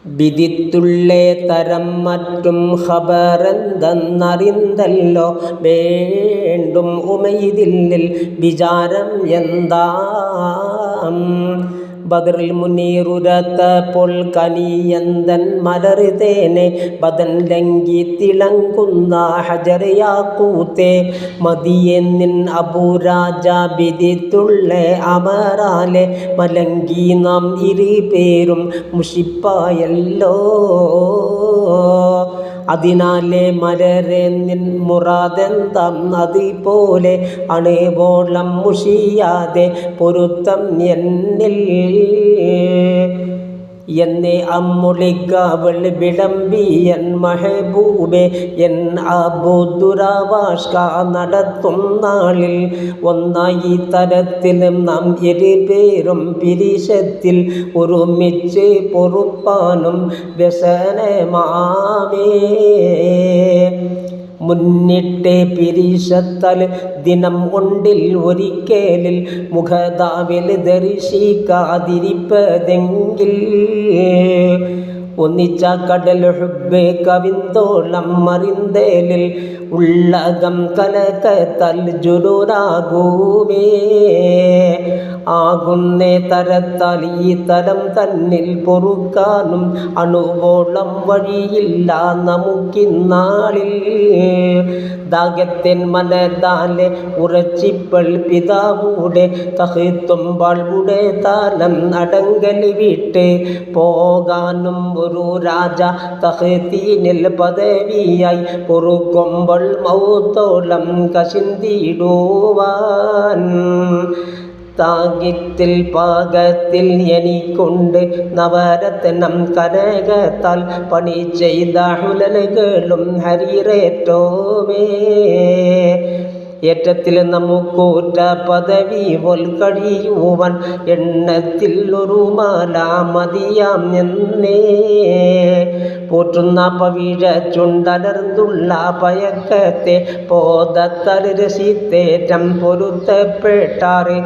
വിദിത്തുള്ളേ തരം മറ്റും ഖബറെന്തെന്നറിന്തല്ലോ വേണ്ടും ഉമൈദില്ലിൽ വിചാരം എന്താം ബദറിൽ മുനീറുരത്തപ്പോൾ കനിയന്തൻ മലർതേനെ ബദൻ ലങ്കി തിളങ്ങുന്ന ഹജർ യാക്കൂത്തെ മദിയെന്നിൻ അബൂരാജ വിദിത്തുള്ളേ അമറാലെ മലങ്കി നാം ഇരുപേരും മുഷിപ്പായല്ലോ അതിനാലെ മലരെ നിൻ മുറാദെന്താം അതുപോലെ അണുവോളം മുഷിയാതെ പൊരുത്തം എന്നിൽ എന്നെ അമ്മുളിക്കവൾ വിളമ്പിയൻ മഹബൂബെ എൻ അബുദുറാവാഷ്ക നടത്തും നാളിൽ ഒന്നായി തരത്തിലും നാം ഇരുപേരും പിരിശത്തിൽ ഒരുമിച്ച് പൊറുപ്പാനും വ്യസനമാമേ മുന്നിട്ടേ പിരിശത്തൽ ദിനം കൊണ്ടിൽ ഒരിക്കലിൽ മുഖതാവിൽ ദർശിക്കാതിരിപ്പതെങ്കിൽ ഒന്നിച്ച കടൽ ഹുബ്ബ് കവിന്തോളം മറിന്തേലിൽ ഉള്ളകം കലക്കത്തൽ ജുരുരാകൂമേ ആകുന്നേ തരത്താൽ ഈ തരം തന്നിൽ പൊറുക്കാനും അണുവോളം വഴിയില്ല നമുക്കിന്നാളിൽ ദാഗത്തിൻ മനതാലെ ഉറച്ചിപ്പൾ പിതാവൂടെ തഹത്തുമ്പാൾ വിടെ താലം അടങ്കൽ വിട്ട് പോകാനും ഒരു രാജ തഹത്തീനിൽ പദവിയായി പൊറുക്കുമ്പോൾ മൗത്തോളം കശിന്തിടുവാൻ താകിത്തിൽ പാകത്തിൽ എനിക്കൊണ്ട് നവരത്നം കനകത്താൽ പണി ചെയ്ത ഹുലലുകളും ഹരിറേറ്റോമേ ഏറ്റത്തിൽ നമുക്കൂറ്റ പദവി പോൽ കഴിയുവാൻ എണ്ണത്തിൽ ഒരു മാല മതിയാം എന്നേ പോറ്റുന്ന പവിഴ ചുണ്ടലർന്നുള്ള പയക്കത്തെ പോതത്തൽ രസിത്തേറ്റം പൊരുത്തപ്പെട്ടാറ്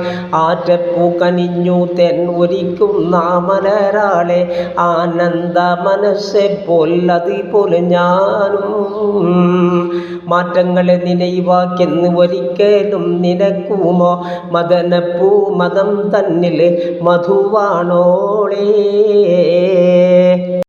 ആറ്റപ്പൂ കനിഞ്ഞു തെൻ ഒരിക്കുന്ന മലരാളെ ആനന്ദ മനസ്സെ പോലതുപോലെ ഞാനും മാറ്റങ്ങളെ നിனைവാക്കെന്ന് ഒരിക്കലും നിനക്കുമോ മദനപ്പൂ മതം തന്നിൽ മധുവാണോളേ.